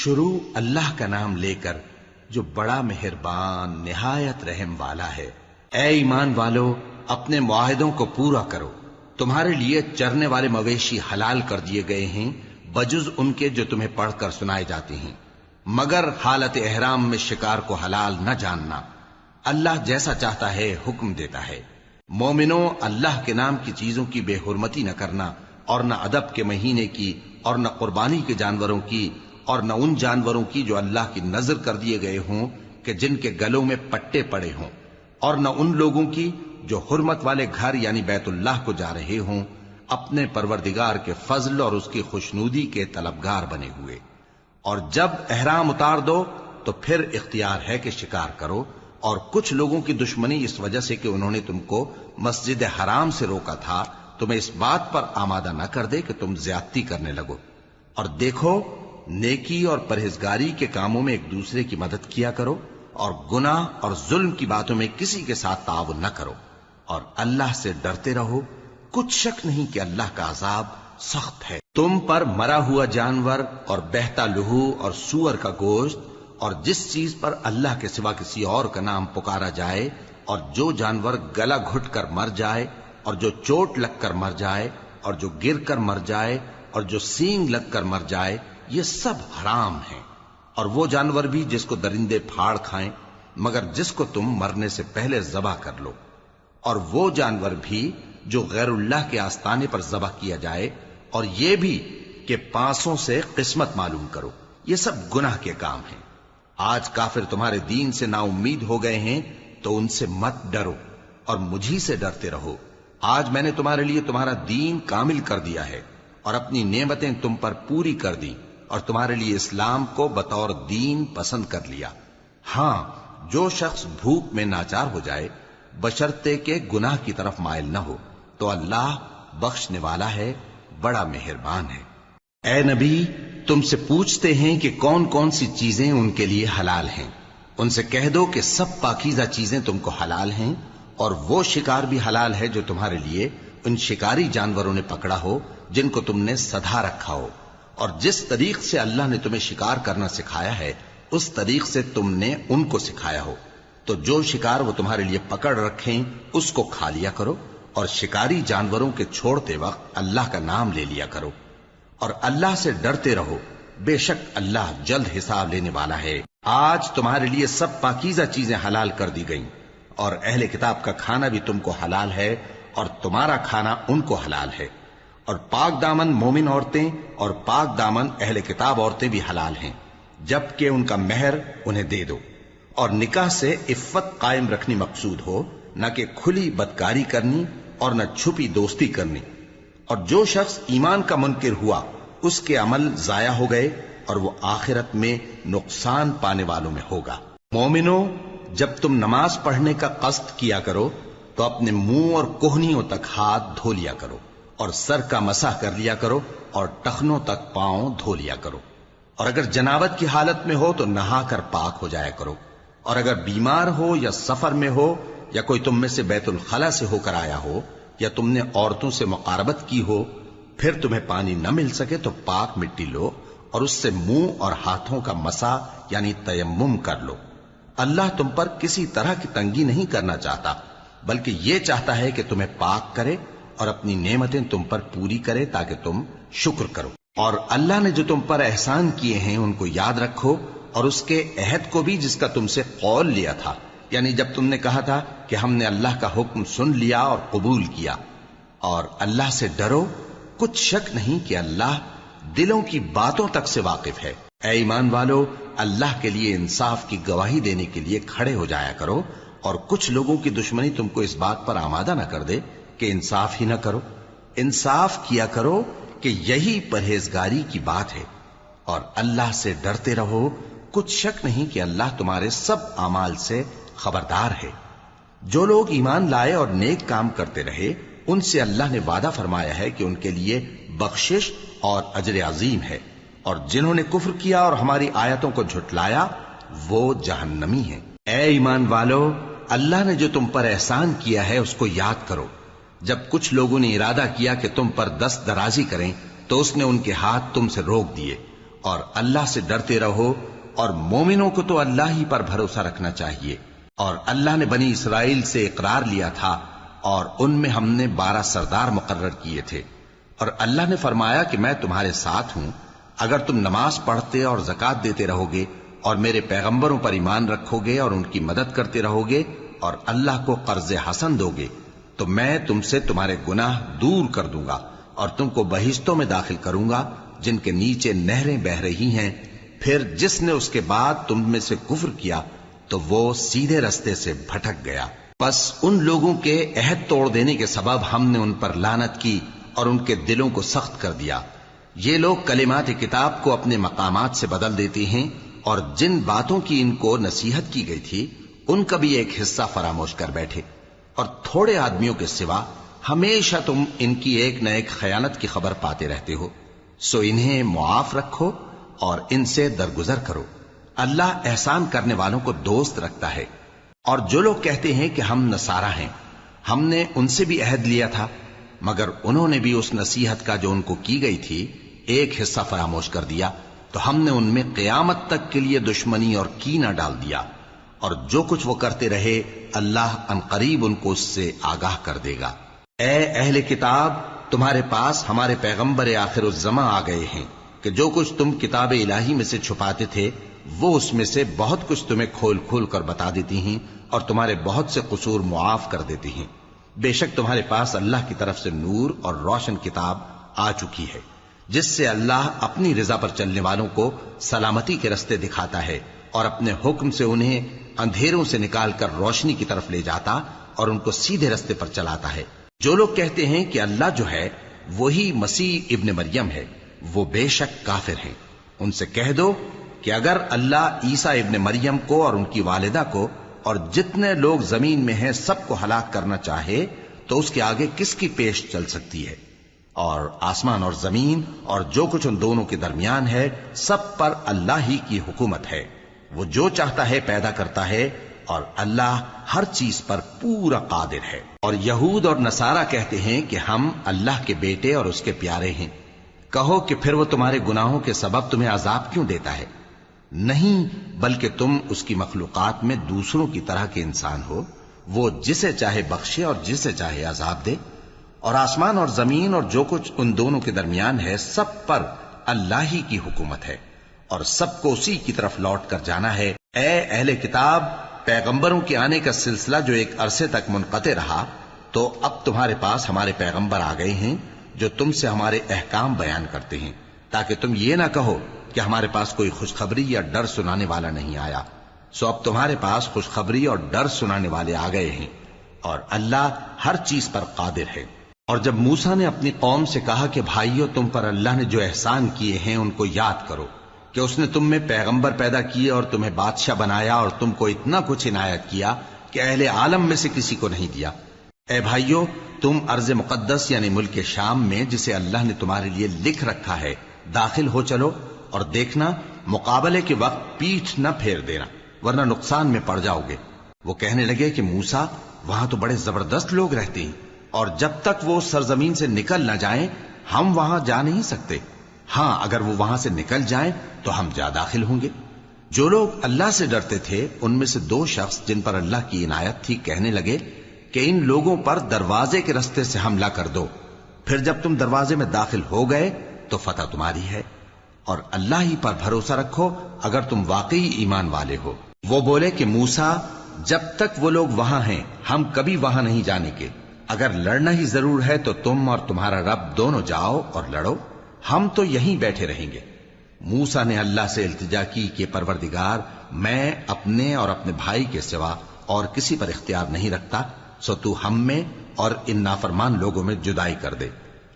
شروع اللہ کا نام لے کر جو بڑا مہربان نہایت رحم والا ہے۔ اے ایمان والو، اپنے معاہدوں کو پورا کرو۔ تمہارے لیے چرنے والے مویشی حلال کر دیے گئے ہیں بجز ان کے جو تمہیں پڑھ کر سنائے جاتے ہیں، مگر حالت احرام میں شکار کو حلال نہ جاننا۔ اللہ جیسا چاہتا ہے حکم دیتا ہے۔ مومنوں، اللہ کے نام کی چیزوں کی بے حرمتی نہ کرنا، اور نہ ادب کے مہینے کی، اور نہ قربانی کے جانوروں کی، اور نہ ان جانوروں کی جو اللہ کی نذر کر دیے گئے ہوں کہ جن کے گلوں میں پٹے پڑے ہوں، اور نہ ان لوگوں کی جو حرمت والے گھر یعنی بیت اللہ کو جا رہے ہوں اپنے پروردگار کے فضل اور اس کی خوشنودی کے طلبگار بنے ہوئے۔ اور جب احرام اتار دو تو پھر اختیار ہے کہ شکار کرو، اور کچھ لوگوں کی دشمنی اس وجہ سے کہ انہوں نے تم کو مسجد حرام سے روکا تھا تمہیں اس بات پر آمادہ نہ کر دے کہ تم زیادتی کرنے لگو۔ اور دیکھو، نیکی اور پرہیزگاری کے کاموں میں ایک دوسرے کی مدد کیا کرو، اور گناہ اور ظلم کی باتوں میں کسی کے ساتھ تعاون نہ کرو، اور اللہ سے ڈرتے رہو۔ کچھ شک نہیں کہ اللہ کا عذاب سخت ہے۔ تم پر مرا ہوا جانور اور بہتا لہو اور سور کا گوشت اور جس چیز پر اللہ کے سوا کسی اور کا نام پکارا جائے، اور جو جانور گلا گھٹ کر مر جائے، اور جو چوٹ لگ کر مر جائے، اور جو گر کر مر جائے، اور جو سینگ لگ کر مر جائے، یہ سب حرام ہیں۔ اور وہ جانور بھی جس کو درندے پھاڑ کھائیں، مگر جس کو تم مرنے سے پہلے ذبح کر لو، اور وہ جانور بھی جو غیر اللہ کے آستانے پر ذبح کیا جائے، اور یہ بھی کہ پانسوں سے قسمت معلوم کرو، یہ سب گناہ کے کام ہیں۔ آج کافر تمہارے دین سے نا امید ہو گئے ہیں تو ان سے مت ڈرو اور مجھی سے ڈرتے رہو۔ آج میں نے تمہارے لیے تمہارا دین کامل کر دیا ہے اور اپنی نعمتیں تم پر پوری کر دی، اور تمہارے لیے اسلام کو بطور دین پسند کر لیا۔ ہاں، جو شخص بھوک میں ناچار ہو جائے بشرطے کہ گناہ کی طرف مائل نہ ہو تو اللہ بخشنے والا ہے، بڑا مہربان ہے۔ اے نبی، تم سے پوچھتے ہیں کہ کون کون سی چیزیں ان کے لیے حلال ہیں۔ ان سے کہہ دو کہ سب پاکیزہ چیزیں تم کو حلال ہیں، اور وہ شکار بھی حلال ہے جو تمہارے لیے ان شکاری جانوروں نے پکڑا ہو جن کو تم نے سدھا رکھا ہو، اور جس طریق سے اللہ نے تمہیں شکار کرنا سکھایا ہے اس طریق سے تم نے ان کو سکھایا ہو۔ تو جو شکار وہ تمہارے لیے پکڑ رکھیں اس کو کھا لیا کرو، اور شکاری جانوروں کے چھوڑتے وقت اللہ کا نام لے لیا کرو، اور اللہ سے ڈرتے رہو، بے شک اللہ جلد حساب لینے والا ہے۔ آج تمہارے لیے سب پاکیزہ چیزیں حلال کر دی گئیں، اور اہل کتاب کا کھانا بھی تم کو حلال ہے اور تمہارا کھانا ان کو حلال ہے، اور پاک دامن مومن عورتیں اور پاک دامن اہل کتاب عورتیں بھی حلال ہیں، جبکہ ان کا مہر انہیں دے دو۔ اور نکاح سے عفت قائم رکھنی مقصود ہو، نہ کہ کھلی بدکاری کرنی اور نہ چھپی دوستی کرنی۔ اور جو شخص ایمان کا منکر ہوا اس کے عمل ضائع ہو گئے اور وہ آخرت میں نقصان پانے والوں میں ہوگا۔ مومنوں، جب تم نماز پڑھنے کا قصد کیا کرو تو اپنے منہ اور کوہنیوں تک ہاتھ دھو لیا کرو، اور سر کا مسح کر لیا کرو، اور ٹخنوں تک پاؤں دھو لیا کرو، اور اگر جنابت کی حالت میں ہو تو نہا کر پاک ہو جایا کرو، اور اگر بیمار ہو یا سفر میں ہو یا کوئی تم میں سے بیت الخلا سے ہو کر آیا ہو یا تم نے عورتوں سے مقاربت کی ہو، پھر تمہیں پانی نہ مل سکے تو پاک مٹی لو اور اس سے منہ اور ہاتھوں کا مسح یعنی تیمم کر لو۔ اللہ تم پر کسی طرح کی تنگی نہیں کرنا چاہتا، بلکہ یہ چاہتا ہے کہ تمہیں پاک کرے اور اپنی نعمتیں تم پر پوری کرے تاکہ تم شکر کرو۔ اور اللہ نے جو تم پر احسان کیے ہیں ان کو یاد رکھو، اور اس کے عہد کو بھی جس کا تم سے قول لیا تھا، یعنی جب تم نے کہا تھا کہ ہم نے اللہ کا حکم سن لیا اور قبول کیا۔ اور اللہ سے ڈرو، کچھ شک نہیں کہ اللہ دلوں کی باتوں تک سے واقف ہے۔ اے ایمان والو، اللہ کے لیے انصاف کی گواہی دینے کے لیے کھڑے ہو جایا کرو، اور کچھ لوگوں کی دشمنی تم کو اس بات پر آمادہ نہ کر دے کہ انصاف ہی نہ کرو۔ انصاف کیا کرو کہ یہی پرہیزگاری کی بات ہے، اور اللہ سے ڈرتے رہو، کچھ شک نہیں کہ اللہ تمہارے سب اعمال سے خبردار ہے۔ جو لوگ ایمان لائے اور نیک کام کرتے رہے ان سے اللہ نے وعدہ فرمایا ہے کہ ان کے لیے بخشش اور اجر عظیم ہے، اور جنہوں نے کفر کیا اور ہماری آیتوں کو جھٹلایا وہ جہنمی ہیں۔ اے ایمان والو، اللہ نے جو تم پر احسان کیا ہے اس کو یاد کرو۔ جب کچھ لوگوں نے ارادہ کیا کہ تم پر دست درازی کریں تو اس نے ان کے ہاتھ تم سے روک دیے، اور اللہ سے ڈرتے رہو، اور مومنوں کو تو اللہ ہی پر بھروسہ رکھنا چاہیے۔ اور اللہ نے بنی اسرائیل سے اقرار لیا تھا، اور ان میں ہم نے 12 سردار مقرر کیے تھے، اور اللہ نے فرمایا کہ میں تمہارے ساتھ ہوں، اگر تم نماز پڑھتے اور زکوٰۃ دیتے رہو گے اور میرے پیغمبروں پر ایمان رکھو گے اور ان کی مدد کرتے رہو گے اور اللہ کو قرض حسن دو گے، تو میں تم سے تمہارے گناہ دور کر دوں گا اور تم کو بہشتوں میں داخل کروں گا جن کے نیچے نہریں بہ رہی ہیں۔ پھر جس نے اس کے بعد تم میں سے کفر کیا تو وہ سیدھے رستے سے بھٹک گیا۔ پس ان لوگوں کے عہد توڑ دینے کے سبب ہم نے ان پر لعنت کی اور ان کے دلوں کو سخت کر دیا۔ یہ لوگ کلمات کتاب کو اپنے مقامات سے بدل دیتے ہیں، اور جن باتوں کی ان کو نصیحت کی گئی تھی ان کا بھی ایک حصہ فراموش کر بیٹھے، اور تھوڑے آدمیوں کے سوا ہمیشہ تم ان کی ایک نہ ایک خیانت کی خبر پاتے رہتے ہو، سو انہیں معاف رکھو اور ان سے درگزر کرو۔ اللہ احسان کرنے والوں کو دوست رکھتا ہے۔ اور جو لوگ کہتے ہیں کہ ہم نصارہ ہیں، ہم نے ان سے بھی عہد لیا تھا، مگر انہوں نے بھی اس نصیحت کا جو ان کو کی گئی تھی ایک حصہ فراموش کر دیا، تو ہم نے ان میں قیامت تک کے لیے دشمنی اور کینہ ڈال دیا، اور جو کچھ وہ کرتے رہے اللہ عنقریب ان کو اس سے آگاہ کر دے گا۔ اے اہل کتاب، تمہارے پاس ہمارے پیغمبر آخر الزماں آ گئے ہیں کہ جو کچھ تم کتاب الہی میں سے چھپاتے تھے وہ اس میں سے بہت کچھ تمہیں کھول کھول کر بتا دیتی ہیں اور تمہارے بہت سے قصور معاف کر دیتی ہیں۔ بے شک تمہارے پاس اللہ کی طرف سے نور اور روشن کتاب آ چکی ہے، جس سے اللہ اپنی رضا پر چلنے والوں کو سلامتی کے رستے دکھاتا ہے اور اپنے حکم سے انہیں اندھیروں سے نکال کر روشنی کی طرف لے جاتا اور ان کو سیدھے رستے پر چلاتا ہے۔ جو لوگ کہتے ہیں کہ اللہ جو ہے وہی مسیح ابن مریم ہے، وہ بے شک کافر ہیں۔ ان سے کہہ دو کہ اگر اللہ عیسیٰ ابن مریم کو اور ان کی والدہ کو اور جتنے لوگ زمین میں ہیں سب کو ہلاک کرنا چاہے تو اس کے آگے کس کی پیش چل سکتی ہے؟ اور آسمان اور زمین اور جو کچھ ان دونوں کے درمیان ہے سب پر اللہ ہی کی حکومت ہے۔ وہ جو چاہتا ہے پیدا کرتا ہے، اور اللہ ہر چیز پر پورا قادر ہے۔ اور یہود اور نصارہ کہتے ہیں کہ ہم اللہ کے بیٹے اور اس کے پیارے ہیں۔ کہو کہ پھر وہ تمہارے گناہوں کے سبب تمہیں عذاب کیوں دیتا ہے؟ نہیں، بلکہ تم اس کی مخلوقات میں دوسروں کی طرح کے انسان ہو، وہ جسے چاہے بخشے اور جسے چاہے عذاب دے۔ اور آسمان اور زمین اور جو کچھ ان دونوں کے درمیان ہے سب پر اللہ ہی کی حکومت ہے، اور سب کو اسی کی طرف لوٹ کر جانا ہے۔ اے اہل کتاب، پیغمبروں کے آنے کا سلسلہ جو ایک عرصے تک منقطع رہا، تو اب تمہارے پاس ہمارے پیغمبر آ گئے ہیں جو تم سے ہمارے احکام بیان کرتے ہیں، تاکہ تم یہ نہ کہو کہ ہمارے پاس کوئی خوشخبری یا ڈر سنانے والا نہیں آیا۔ سو اب تمہارے پاس خوشخبری اور ڈر سنانے والے آ گئے ہیں، اور اللہ ہر چیز پر قادر ہے۔ اور جب موسیٰ نے اپنی قوم سے کہا کہ بھائیو، تم پر اللہ نے جو احسان کیے ہیں ان کو یاد کرو، کہ اس نے تم میں پیغمبر پیدا کیے اور تمہیں بادشاہ بنایا اور تم کو اتنا کچھ عنایت کیا کہ اہل عالم میں سے کسی کو نہیں دیا۔ اے بھائیو، تم ارض مقدس یعنی ملک شام میں جسے اللہ نے تمہارے لیے لکھ رکھا ہے داخل ہو چلو، اور دیکھنا مقابلے کے وقت پیٹھ نہ پھیر دینا ورنہ نقصان میں پڑ جاؤ گے۔ وہ کہنے لگے کہ موسیٰ، وہاں تو بڑے زبردست لوگ رہتے ہیں، اور جب تک وہ سرزمین سے نکل نہ جائیں ہم وہاں جا نہیں سکتے۔ ہاں، اگر وہ وہاں سے نکل جائیں تو ہم جا داخل ہوں گے۔ جو لوگ اللہ سے ڈرتے تھے ان میں سے 2 شخص جن پر اللہ کی عنایت تھی کہنے لگے کہ ان لوگوں پر دروازے کے رستے سے حملہ کر دو، پھر جب تم دروازے میں داخل ہو گئے تو فتح تمہاری ہے، اور اللہ ہی پر بھروسہ رکھو اگر تم واقعی ایمان والے ہو۔ وہ بولے کہ موسیٰ، جب تک وہ لوگ وہاں ہیں ہم کبھی وہاں نہیں جانے کے، اگر لڑنا ہی ضرور ہے تو تم اور تمہارا رب دونوں جاؤ اور لڑو، ہم تو یہیں بیٹھے رہیں گے۔ موسیٰ نے اللہ سے التجا کی کہ پروردگار، میں اپنے اور اپنے بھائی کے سوا اور کسی پر اختیار نہیں رکھتا، سو تو ہم میں اور ان نافرمان لوگوں میں جدائی کر دے۔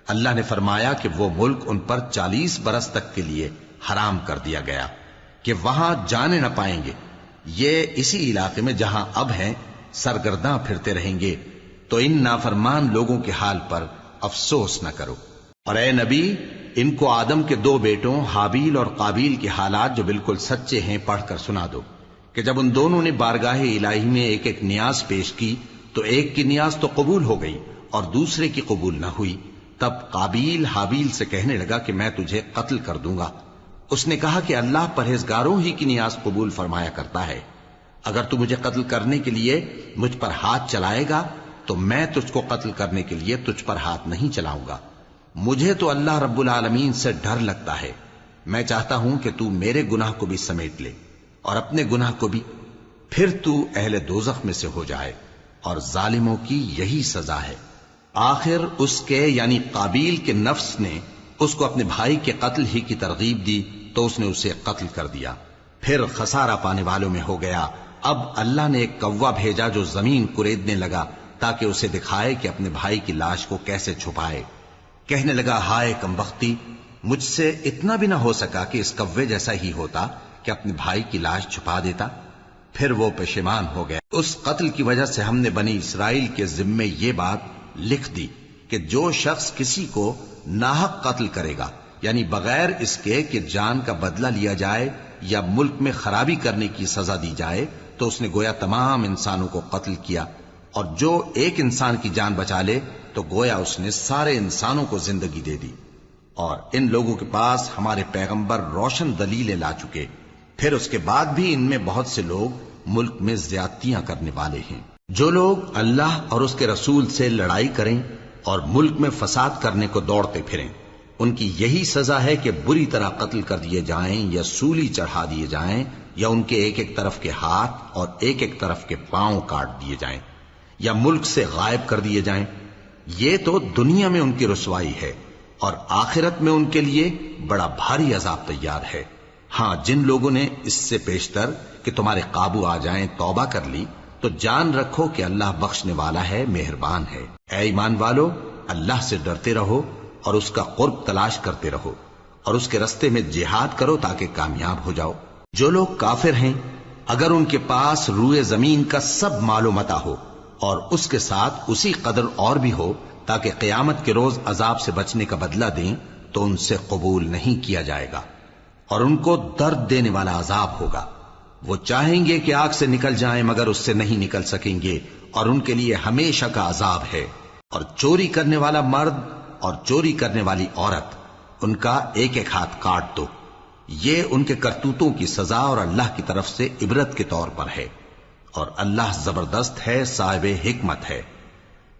اللہ نے فرمایا کہ وہ ملک ان پر 40 برس تک کے لیے حرام کر دیا گیا کہ وہاں جانے نہ پائیں گے۔ یہ اسی علاقے میں جہاں اب ہیں سرگرداں پھرتے رہیں گے، تو ان نافرمان لوگوں کے حال پر افسوس نہ کرو۔ اور اے نبی، ان کو آدم کے 2 بیٹوں حابیل اور قابیل کے حالات جو بالکل سچے ہیں پڑھ کر سنا دو، کہ جب ان دونوں نے بارگاہ الہی میں ایک ایک نیاز پیش کی تو ایک کی نیاز تو قبول ہو گئی اور دوسرے کی قبول نہ ہوئی۔ تب قابیل حابیل سے کہنے لگا کہ میں تجھے قتل کر دوں گا، اس نے کہا کہ اللہ پرہیزگاروں ہی کی نیاز قبول فرمایا کرتا ہے. اگر تو مجھے قتل کرنے کے لیے مجھ پر ہاتھ چلائے گا تو میں تجھ کو قتل کرنے کے لیے تجھ پر ہاتھ نہیں چلاؤں گا. مجھے تو اللہ رب العالمین سے ڈر لگتا ہے. میں چاہتا ہوں کہ تو میرے گناہ کو بھی سمیٹ لے اور اپنے گناہ کو بھی، پھر تو اہل دوزخ میں سے ہو جائے، اور ظالموں کی یہی سزا ہے. آخر اس کے یعنی قابیل کے نفس نے اس کو اپنے بھائی کے قتل ہی کی ترغیب دی تو اس نے اسے قتل کر دیا. پھر خسارہ پانے والوں میں ہو گیا. اب اللہ نے ایک کوا بھیجا جو زمین کریدنے لگا تاکہ اسے دکھائے کہ اپنے بھائی کی لاش کو کیسے چھپائے. کہنے لگا، ہائے کمبختی، مجھ سے اتنا بھی نہ ہو سکا کہ اس کوے جیسا ہی ہوتا کہ اپنے بھائی کی لاش چھپا دیتا. پھر وہ پشیمان ہو گیا. اس قتل کی وجہ سے ہم نے بنی اسرائیل کے ذمے یہ بات لکھ دی کہ جو شخص کسی کو ناحق قتل کرے گا، یعنی بغیر اس کے کہ جان کا بدلہ لیا جائے یا ملک میں خرابی کرنے کی سزا دی جائے، تو اس نے گویا تمام انسانوں کو قتل کیا. اور جو ایک انسان کی جان بچا لے تو گویا اس نے سارے انسانوں کو زندگی دے دی. اور ان لوگوں کے پاس ہمارے پیغمبر روشن دلیلیں لا چکے، پھر اس کے بعد بھی ان میں بہت سے لوگ ملک میں زیادتیاں کرنے والے ہیں. جو لوگ اللہ اور اس کے رسول سے لڑائی کریں اور ملک میں فساد کرنے کو دوڑتے پھریں، ان کی یہی سزا ہے کہ بری طرح قتل کر دیے جائیں یا سولی چڑھا دیے جائیں، یا ان کے ایک ایک طرف کے ہاتھ اور ایک ایک طرف کے پاؤں کاٹ دیے جائیں، یا ملک سے غائب کر دیے جائیں. یہ تو دنیا میں ان کی رسوائی ہے، اور آخرت میں ان کے لیے بڑا بھاری عذاب تیار ہے. ہاں، جن لوگوں نے اس سے پیشتر کہ تمہارے قابو آ جائیں توبہ کر لی تو جان رکھو کہ اللہ بخشنے والا ہے، مہربان ہے. اے ایمان والو، اللہ سے ڈرتے رہو اور اس کا قرب تلاش کرتے رہو، اور اس کے رستے میں جہاد کرو تاکہ کامیاب ہو جاؤ. جو لوگ کافر ہیں، اگر ان کے پاس روئے زمین کا سب مال و متاع ہو اور اس کے ساتھ اسی قدر اور بھی ہو تاکہ قیامت کے روز عذاب سے بچنے کا بدلہ دیں، تو ان سے قبول نہیں کیا جائے گا، اور ان کو درد دینے والا عذاب ہوگا. وہ چاہیں گے کہ آگ سے نکل جائیں مگر اس سے نہیں نکل سکیں گے، اور ان کے لیے ہمیشہ کا عذاب ہے. اور چوری کرنے والا مرد اور چوری کرنے والی عورت، ان کا ایک ایک ہاتھ کاٹ دو. یہ ان کے کرتوتوں کی سزا اور اللہ کی طرف سے عبرت کے طور پر ہے، اور اللہ زبردست ہے، صاحب حکمت ہے.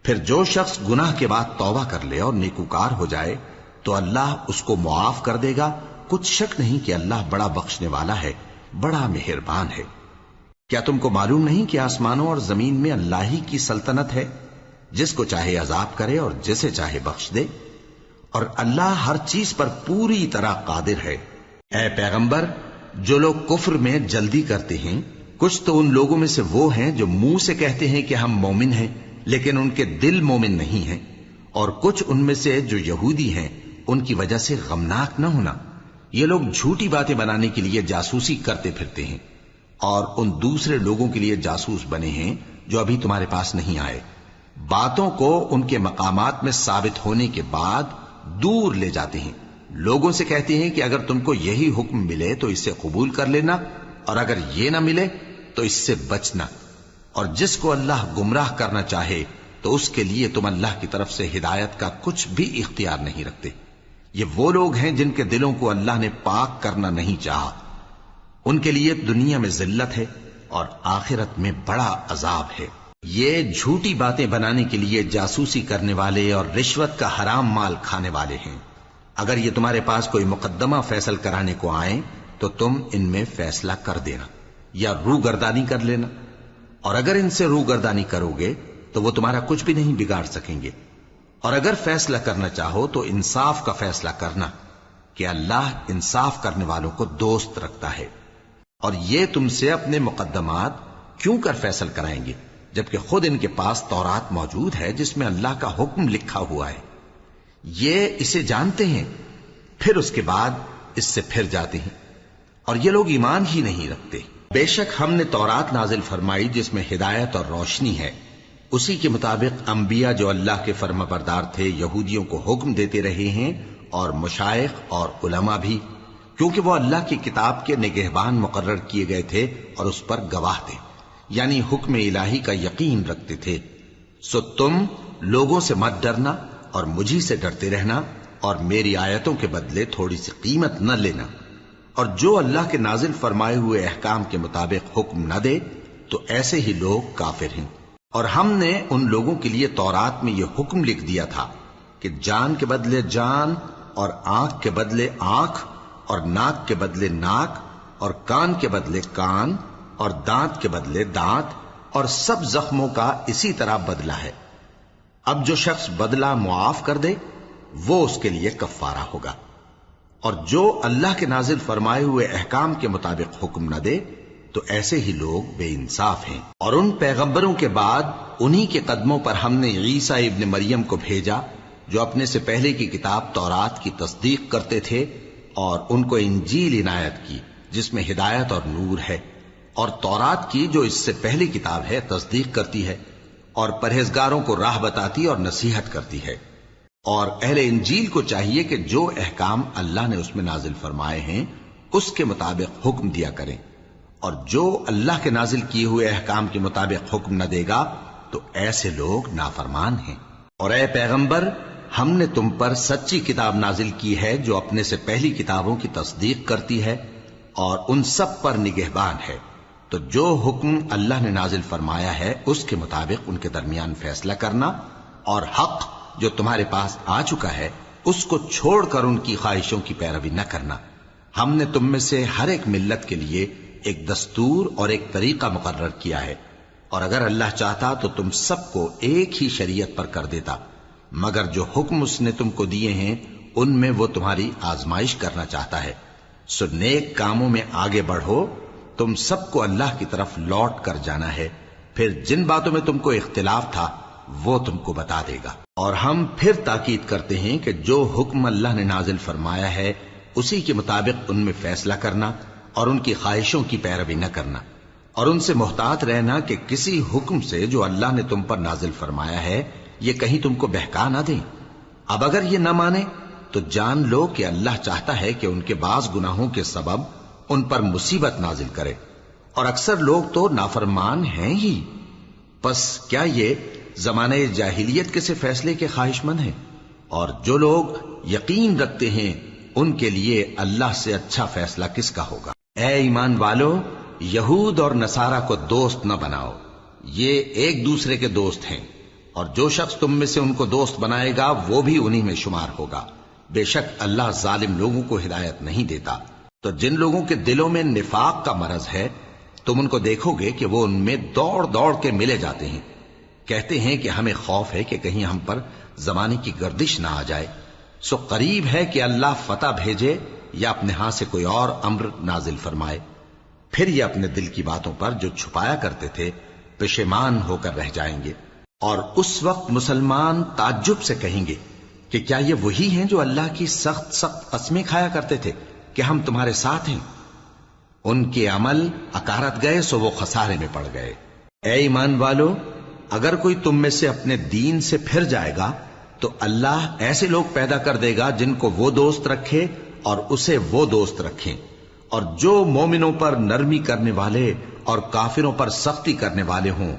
پھر جو شخص گناہ کے بعد توبہ کر لے اور نیکوکار ہو جائے تو اللہ اس کو معاف کر دے گا. کچھ شک نہیں کہ اللہ بڑا بخشنے والا ہے، بڑا مہربان ہے. کیا تم کو معلوم نہیں کہ آسمانوں اور زمین میں اللہ ہی کی سلطنت ہے، جس کو چاہے عذاب کرے اور جسے چاہے بخش دے، اور اللہ ہر چیز پر پوری طرح قادر ہے. اے پیغمبر، جو لوگ کفر میں جلدی کرتے ہیں، کچھ تو ان لوگوں میں سے وہ ہیں جو منہ سے کہتے ہیں کہ ہم مومن ہیں لیکن ان کے دل مومن نہیں ہیں، اور کچھ ان میں سے جو یہودی ہیں، ان کی وجہ سے غمناک نہ ہونا. یہ لوگ جھوٹی باتیں بنانے کے لیے جاسوسی کرتے پھرتے ہیں، اور ان دوسرے لوگوں کے لیے جاسوس بنے ہیں جو ابھی تمہارے پاس نہیں آئے. باتوں کو ان کے مقامات میں ثابت ہونے کے بعد دور لے جاتے ہیں. لوگوں سے کہتے ہیں کہ اگر تم کو یہی حکم ملے تو اسے قبول کر لینا، اور اگر یہ نہ ملے تو اس سے بچنا. اور جس کو اللہ گمراہ کرنا چاہے تو اس کے لیے تم اللہ کی طرف سے ہدایت کا کچھ بھی اختیار نہیں رکھتے. یہ وہ لوگ ہیں جن کے دلوں کو اللہ نے پاک کرنا نہیں چاہا. ان کے لیے دنیا میں ذلت ہے اور آخرت میں بڑا عذاب ہے. یہ جھوٹی باتیں بنانے کے لیے جاسوسی کرنے والے اور رشوت کا حرام مال کھانے والے ہیں. اگر یہ تمہارے پاس کوئی مقدمہ فیصل کرانے کو آئیں تو تم ان میں فیصلہ کر دینا یا روگردانی کر لینا، اور اگر ان سے روگردانی کرو گے تو وہ تمہارا کچھ بھی نہیں بگاڑ سکیں گے. اور اگر فیصلہ کرنا چاہو تو انصاف کا فیصلہ کرنا، کہ اللہ انصاف کرنے والوں کو دوست رکھتا ہے. اور یہ تم سے اپنے مقدمات کیوں کر فیصل کرائیں گے جبکہ خود ان کے پاس تورات موجود ہے جس میں اللہ کا حکم لکھا ہوا ہے. یہ اسے جانتے ہیں، پھر اس کے بعد اس سے پھر جاتے ہیں، اور یہ لوگ ایمان ہی نہیں رکھتے. بے شک ہم نے تورات نازل فرمائی جس میں ہدایت اور روشنی ہے. اسی کے مطابق انبیاء جو اللہ کے فرما بردار تھے یہودیوں کو حکم دیتے رہے ہیں، اور مشائخ اور علماء بھی، کیونکہ وہ اللہ کی کتاب کے نگہبان مقرر کیے گئے تھے اور اس پر گواہ تھے، یعنی حکم الہی کا یقین رکھتے تھے. سو تم لوگوں سے مت ڈرنا اور مجھی سے ڈرتے رہنا، اور میری آیتوں کے بدلے تھوڑی سی قیمت نہ لینا. اور جو اللہ کے نازل فرمائے ہوئے احکام کے مطابق حکم نہ دے تو ایسے ہی لوگ کافر ہیں۔ اور ہم نے ان لوگوں کے لیے تورات میں یہ حکم لکھ دیا تھا کہ جان کے بدلے جان، اور آنکھ کے بدلے آنکھ، اور ناک کے بدلے ناک، اور کان کے بدلے کان، اور دانت کے بدلے دانت، اور سب زخموں کا اسی طرح بدلہ ہے۔ اب جو شخص بدلہ معاف کر دے وہ اس کے لیے کفارہ ہوگا، اور جو اللہ کے نازل فرمائے ہوئے احکام کے مطابق حکم نہ دے تو ایسے ہی لوگ بے انصاف ہیں۔ اور ان پیغمبروں کے بعد انہی کے قدموں پر ہم نے عیسیٰ ابن مریم کو بھیجا جو اپنے سے پہلے کی کتاب تورات کی تصدیق کرتے تھے، اور ان کو انجیل عنایت کی جس میں ہدایت اور نور ہے، اور تورات کی جو اس سے پہلی کتاب ہے تصدیق کرتی ہے، اور پرہیزگاروں کو راہ بتاتی اور نصیحت کرتی ہے۔ اور اہل انجیل کو چاہیے کہ جو احکام اللہ نے اس میں نازل فرمائے ہیں اس کے مطابق حکم دیا کریں، اور جو اللہ کے نازل کیے ہوئے احکام کے مطابق حکم نہ دے گا تو ایسے لوگ نافرمان ہیں۔ اور اے پیغمبر، ہم نے تم پر سچی کتاب نازل کی ہے جو اپنے سے پہلی کتابوں کی تصدیق کرتی ہے اور ان سب پر نگہبان ہے، تو جو حکم اللہ نے نازل فرمایا ہے اس کے مطابق ان کے درمیان فیصلہ کرنا، اور حق جو تمہارے پاس آ چکا ہے اس کو چھوڑ کر ان کی خواہشوں کی پیروی نہ کرنا۔ ہم نے تم میں سے ہر ایک ملت کے لیے ایک دستور اور ایک طریقہ مقرر کیا ہے، اور اگر اللہ چاہتا تو تم سب کو ایک ہی شریعت پر کر دیتا، مگر جو حکم اس نے تم کو دیے ہیں ان میں وہ تمہاری آزمائش کرنا چاہتا ہے۔ سو نیک کاموں میں آگے بڑھو، تم سب کو اللہ کی طرف لوٹ کر جانا ہے، پھر جن باتوں میں تم کو اختلاف تھا وہ تم کو بتا دے گا۔ اور ہم پھر تاکید کرتے ہیں کہ جو حکم اللہ نے نازل فرمایا ہے اسی کے مطابق ان میں فیصلہ کرنا، اور ان کی خواہشوں کی پیروی نہ کرنا، اور ان سے محتاط رہنا کہ کسی حکم سے جو اللہ نے تم پر نازل فرمایا ہے یہ کہیں تم کو بہکا نہ دیں۔ اب اگر یہ نہ مانے تو جان لو کہ اللہ چاہتا ہے کہ ان کے بعض گناہوں کے سبب ان پر مصیبت نازل کرے، اور اکثر لوگ تو نافرمان ہیں ہی۔ پس کیا یہ زمانہ جاہلیت کے سے فیصلے کے خواہش مند ہیں؟ اور جو لوگ یقین رکھتے ہیں ان کے لیے اللہ سے اچھا فیصلہ کس کا ہوگا؟ اے ایمان والو، یہود اور نصارہ کو دوست نہ بناؤ، یہ ایک دوسرے کے دوست ہیں، اور جو شخص تم میں سے ان کو دوست بنائے گا وہ بھی انہی میں شمار ہوگا۔ بے شک اللہ ظالم لوگوں کو ہدایت نہیں دیتا۔ تو جن لوگوں کے دلوں میں نفاق کا مرض ہے تم ان کو دیکھو گے کہ وہ ان میں دوڑ دوڑ کے ملے جاتے ہیں، کہتے ہیں کہ ہمیں خوف ہے کہ کہیں ہم پر زمانے کی گردش نہ آ جائے۔ سو قریب ہے کہ اللہ فتح بھیجے یا اپنے ہاں سے کوئی اور امر نازل فرمائے، پھر یہ اپنے دل کی باتوں پر جو چھپایا کرتے تھے پشیمان ہو کر رہ جائیں گے۔ اور اس وقت مسلمان تعجب سے کہیں گے کہ کیا یہ وہی ہیں جو اللہ کی سخت سخت قسمیں کھایا کرتے تھے کہ ہم تمہارے ساتھ ہیں؟ ان کے عمل اکارت گئے سو وہ خسارے میں پڑ گئے۔ اے ایمان والو، اگر کوئی تم میں سے اپنے دین سے پھر جائے گا تو اللہ ایسے لوگ پیدا کر دے گا جن کو وہ دوست رکھے اور اسے وہ دوست رکھیں، اور جو مومنوں پر نرمی کرنے والے اور کافروں پر سختی کرنے والے ہوں،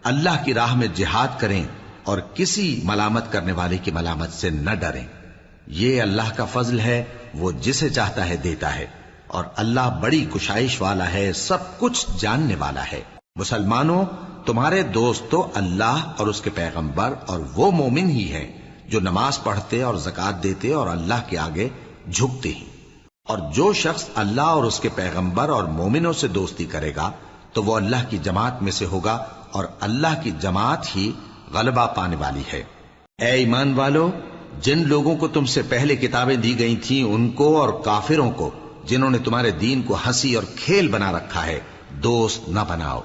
اللہ کی راہ میں جہاد کریں اور کسی ملامت کرنے والے کی ملامت سے نہ ڈریں۔ یہ اللہ کا فضل ہے، وہ جسے چاہتا ہے دیتا ہے، اور اللہ بڑی کشائش والا ہے، سب کچھ جاننے والا ہے۔ مسلمانوں، تمہارے دوست تو اللہ اور اس کے پیغمبر اور وہ مومن ہی ہیں جو نماز پڑھتے اور زکوٰۃ دیتے اور اللہ کے آگے جھکتے ہیں۔ اور جو شخص اللہ اور اس کے پیغمبر اور مومنوں سے دوستی کرے گا تو وہ اللہ کی جماعت میں سے ہوگا، اور اللہ کی جماعت ہی غلبہ پانے والی ہے۔ اے ایمان والو، جن لوگوں کو تم سے پہلے کتابیں دی گئی تھیں ان کو اور کافروں کو جنہوں نے تمہارے دین کو ہنسی اور کھیل بنا رکھا ہے دوست نہ بناؤ،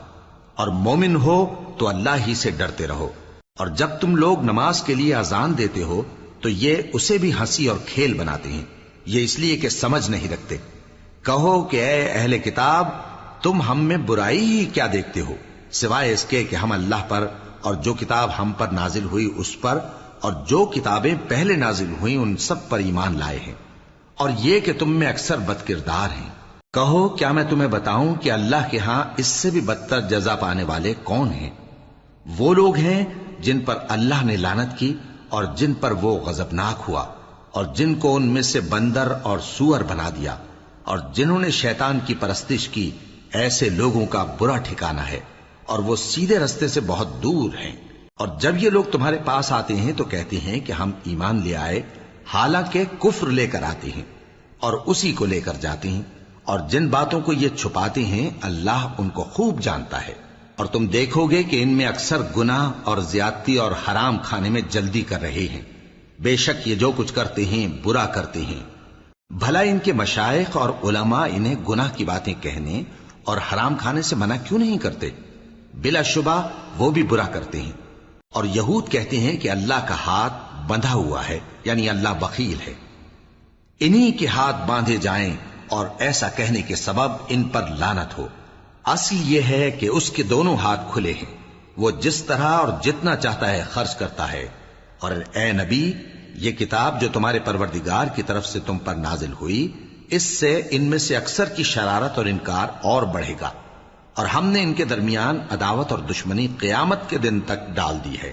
اور مومن ہو تو اللہ ہی سے ڈرتے رہو۔ اور جب تم لوگ نماز کے لیے اذان دیتے ہو تو یہ اسے بھی ہنسی اور کھیل بناتے ہیں، یہ اس لیے کہ سمجھ نہیں رکھتے۔ کہو کہ اے اہل کتاب، تم ہم میں برائی ہی کیا دیکھتے ہو، سوائے اس کے کہ ہم اللہ پر اور جو کتاب ہم پر نازل ہوئی اس پر اور جو کتابیں پہلے نازل ہوئیں ان سب پر ایمان لائے ہیں، اور یہ کہ تم میں اکثر بد کردار ہیں۔ کہو کیا میں تمہیں بتاؤں کہ اللہ کے ہاں اس سے بھی بدتر جزا پانے والے کون ہیں؟ وہ لوگ ہیں جن پر اللہ نے لعنت کی اور جن پر وہ غضبناک ہوا، اور جن کو ان میں سے بندر اور سور بنا دیا، اور جنہوں نے شیطان کی پرستش کی ایسے لوگوں کا برا ٹھکانہ ہے، اور وہ سیدھے رستے سے بہت دور ہیں۔ اور جب یہ لوگ تمہارے پاس آتے ہیں تو کہتے ہیں کہ ہم ایمان لے آئے، حالانکہ کفر لے کر آتے ہیں اور اسی کو لے کر جاتے ہیں، اور جن باتوں کو یہ چھپاتے ہیں اللہ ان کو خوب جانتا ہے۔ اور تم دیکھو گے کہ ان میں اکثر گناہ اور زیادتی اور حرام کھانے میں جلدی کر رہے ہیں۔ بے شک یہ جو کچھ کرتے ہیں برا کرتے ہیں۔ بھلا ان کے مشائخ اور علماء انہیں گناہ کی باتیں کہنے اور حرام کھانے سے منع کیوں نہیں کرتے؟ بلا شبہ وہ بھی برا کرتے ہیں۔ اور یہود کہتے ہیں کہ اللہ کا ہاتھ بندھا ہوا ہے، یعنی اللہ بخیل ہے، انہی کے ہاتھ باندھے جائیں، اور ایسا کہنے کے سبب ان پر لعنت ہو۔ اصل یہ ہے کہ اس کے دونوں ہاتھ کھلے ہیں، وہ جس طرح اور جتنا چاہتا ہے خرچ کرتا ہے۔ اور اے نبی، یہ کتاب جو تمہارے پروردگار کی طرف سے تم پر نازل ہوئی، اس سے ان میں سے اکثر کی شرارت اور انکار اور بڑھے گا، اور ہم نے ان کے درمیان عداوت اور دشمنی قیامت کے دن تک ڈال دی ہے۔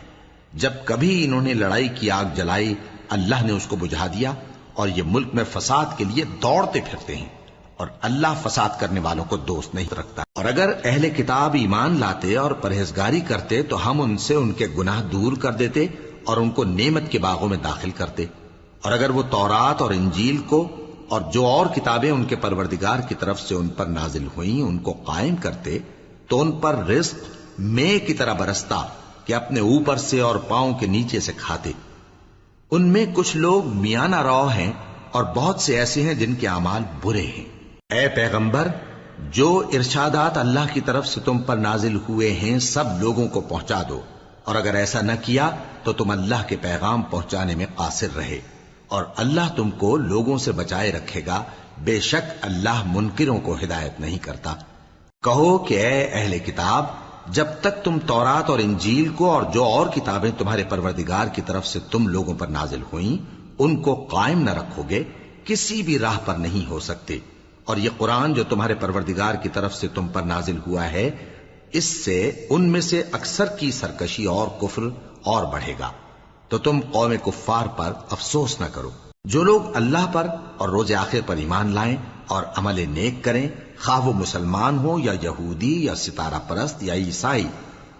جب کبھی انہوں نے لڑائی کی آگ جلائی، اللہ نے اس کو بجھا دیا، اور یہ ملک میں فساد کے لیے دوڑتے پھرتے ہیں، اور اللہ فساد کرنے والوں کو دوست نہیں رکھتا۔ اور اگر اہل کتاب ایمان لاتے اور پرہیزگاری کرتے تو ہم ان سے ان کے گناہ دور کر دیتے اور ان کو نعمت کے باغوں میں داخل کرتے۔ اور اگر وہ تورات اور انجیل کو اور جو اور کتابیں ان کے پروردگار کی طرف سے ان پر نازل ہوئیں ان کو قائم کرتے تو ان پر رزق مے کی طرح برستا کہ اپنے اوپر سے اور پاؤں کے نیچے سے کھاتے۔ ان میں کچھ لوگ میانہ رو ہیں اور بہت سے ایسے ہیں جن کے اعمال برے ہیں۔ اے پیغمبر، جو ارشادات اللہ کی طرف سے تم پر نازل ہوئے ہیں سب لوگوں کو پہنچا دو، اور اگر ایسا نہ کیا تو تم اللہ کے پیغام پہنچانے میں قاصر رہے، اور اللہ تم کو لوگوں سے بچائے رکھے گا، بے شک اللہ منکروں کو ہدایت نہیں کرتا۔ کہو کہ اے اہل کتاب، جب تک تم تورات اور انجیل کو اور جو اور کتابیں تمہارے پروردگار کی طرف سے تم لوگوں پر نازل ہوئیں ان کو قائم نہ رکھو گے، کسی بھی راہ پر نہیں ہو سکتے۔ اور یہ قرآن جو تمہارے پروردگار کی طرف سے تم پر نازل ہوا ہے، اس سے ان میں سے اکثر کی سرکشی اور کفر اور بڑھے گا، تو تم قوم کفار پر افسوس نہ کرو۔ جو لوگ اللہ پر اور روز آخر پر ایمان لائیں اور عمل نیک کریں، خواہ وہ مسلمان ہو یا یہودی یا ستارہ پرست یا عیسائی،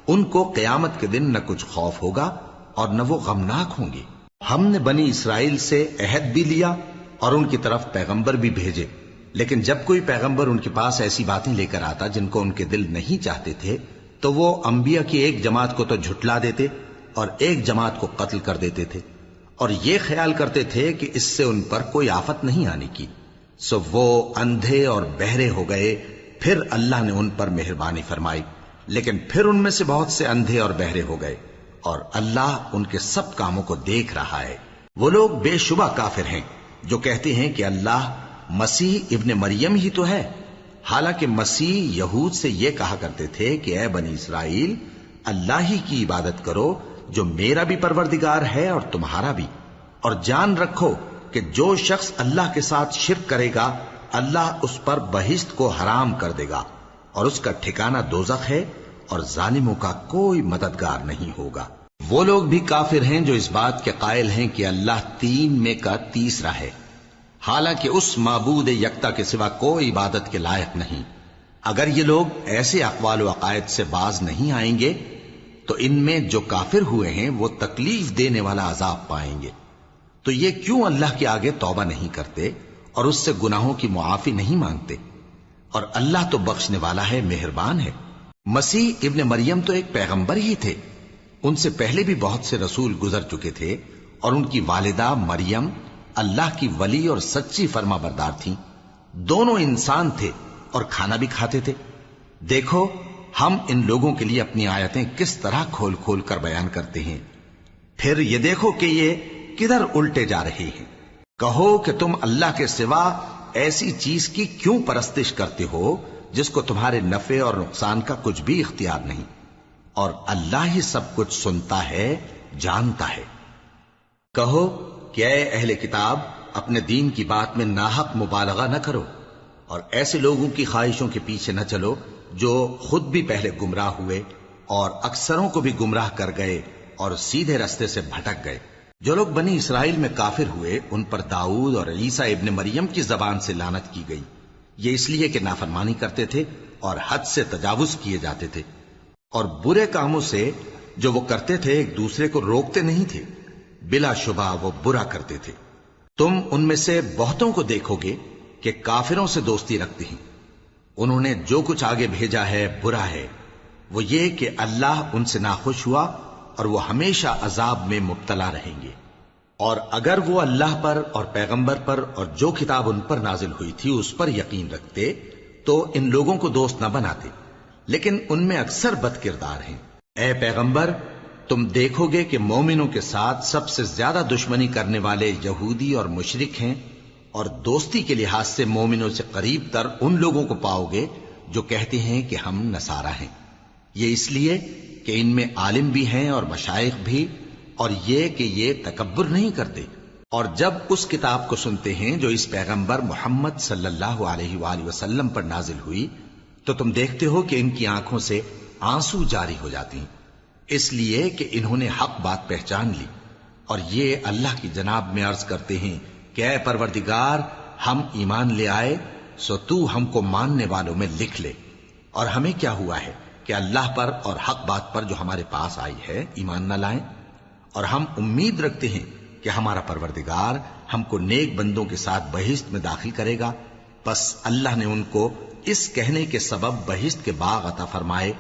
ان کو قیامت کے دن نہ کچھ خوف ہوگا اور نہ وہ غمناک ہوں گے۔ ہم نے بنی اسرائیل سے عہد بھی لیا اور ان کی طرف پیغمبر بھی بھیجے، لیکن جب کوئی پیغمبر ان کے پاس ایسی باتیں لے کر آتا جن کو ان کے دل نہیں چاہتے تھے تو وہ انبیاء کی ایک جماعت کو تو جھٹلا دیتے اور ایک جماعت کو قتل کر دیتے تھے، اور یہ خیال کرتے تھے کہ اس سے ان پر کوئی آفت نہیں آنے کی، سو وہ اندھے اور بہرے ہو گئے۔ پھر اللہ نے ان پر مہربانی فرمائی، لیکن پھر ان میں سے بہت سے اندھے اور بہرے ہو گئے، اور اللہ ان کے سب کاموں کو دیکھ رہا ہے۔ وہ لوگ بے شبہ کافر ہیں جو کہتے ہیں کہ اللہ مسیح ابن مریم ہی تو ہے، حالانکہ مسیح یہود سے یہ کہا کرتے تھے کہ اے بنی اسرائیل، اللہ ہی کی عبادت کرو جو میرا بھی پروردگار ہے اور تمہارا بھی، اور جان رکھو کہ جو شخص اللہ کے ساتھ شرک کرے گا اللہ اس پر بہشت کو حرام کر دے گا، اور اس کا ٹھکانہ دوزخ ہے، اور ظالموں کا کوئی مددگار نہیں ہوگا۔ وہ لوگ بھی کافر ہیں جو اس بات کے قائل ہیں کہ اللہ تین میں کا تیسرا ہے، حالانکہ اس معبود یکتا کے سوا کوئی عبادت کے لائق نہیں۔ اگر یہ لوگ ایسے اقوال و عقائد سے باز نہیں آئیں گے تو ان میں جو کافر ہوئے ہیں وہ تکلیف دینے والا عذاب پائیں گے۔ تو یہ کیوں اللہ کے آگے توبہ نہیں کرتے اور اس سے گناہوں کی معافی نہیں مانگتے؟ اور اللہ تو بخشنے والا ہے، مہربان ہے۔ مسیح ابن مریم تو ایک پیغمبر ہی تھے، ان سے پہلے بھی بہت سے رسول گزر چکے تھے، اور ان کی والدہ مریم اللہ کی ولی اور سچی فرما بردار تھیں۔ دونوں انسان تھے اور کھانا بھی کھاتے تھے۔ دیکھو ہم ان لوگوں کے لیے اپنی آیتیں کس طرح کھول کھول کر بیان کرتے ہیں، پھر یہ دیکھو کہ یہ کدھر الٹے جا رہے ہیں۔ کہو کہ تم اللہ کے سوا ایسی چیز کی کیوں پرستش کرتے ہو جس کو تمہارے نفع اور نقصان کا کچھ بھی اختیار نہیں، اور اللہ ہی سب کچھ سنتا ہے، جانتا ہے۔ کہو کہ اے اہل کتاب، اپنے دین کی بات میں ناحق مبالغہ نہ کرو، اور ایسے لوگوں کی خواہشوں کے پیچھے نہ چلو جو خود بھی پہلے گمراہ ہوئے اور اکثروں کو بھی گمراہ کر گئے اور سیدھے رستے سے بھٹک گئے۔ جو لوگ بنی اسرائیل میں کافر ہوئے ان پر داؤد اور عیسیٰ ابن مریم کی زبان سے لعنت کی گئی، یہ اس لیے کہ نافرمانی کرتے تھے اور حد سے تجاوز کیے جاتے تھے، اور برے کاموں سے جو وہ کرتے تھے ایک دوسرے کو روکتے نہیں تھے، بلا شبہ وہ برا کرتے تھے۔ تم ان میں سے بہتوں کو دیکھو گے کہ کافروں سے دوستی رکھتے ہیں، انہوں نے جو کچھ آگے بھیجا ہے برا ہے، وہ یہ کہ اللہ ان سے ناخوش ہوا اور وہ ہمیشہ عذاب میں مبتلا رہیں گے۔ اور اگر وہ اللہ پر اور پیغمبر پر اور جو کتاب ان پر نازل ہوئی تھی اس پر یقین رکھتے تو ان لوگوں کو دوست نہ بناتے، لیکن ان میں اکثر بد کردار ہیں۔ اے پیغمبر، تم دیکھو گے کہ مومنوں کے ساتھ سب سے زیادہ دشمنی کرنے والے یہودی اور مشرک ہیں، اور دوستی کے لحاظ سے مومنوں سے قریب تر ان لوگوں کو پاؤ گے جو کہتے ہیں کہ ہم نصارہ ہیں۔ یہ اس لیے کہ ان میں عالم بھی ہیں اور مشائخ بھی، اور یہ کہ یہ تکبر نہیں کرتے۔ اور جب اس کتاب کو سنتے ہیں جو اس پیغمبر محمد صلی اللہ علیہ وآلہ وسلم پر نازل ہوئی تو تم دیکھتے ہو کہ ان کی آنکھوں سے آنسو جاری ہو جاتی ہیں، اس لیے کہ انہوں نے حق بات پہچان لی، اور یہ اللہ کی جناب میں عرض کرتے ہیں کہ اے پروردگار، ہم ایمان لے آئے سو تو ہم کو ماننے والوں میں لکھ لے۔ اور ہمیں کیا ہوا ہے کہ اللہ پر اور حق بات پر جو ہمارے پاس آئی ہے ایمان نہ لائیں؟ اور ہم امید رکھتے ہیں کہ ہمارا پروردگار ہم کو نیک بندوں کے ساتھ بہشت میں داخل کرے گا۔ بس اللہ نے ان کو اس کہنے کے سبب بہشت کے باغ عطا فرمائے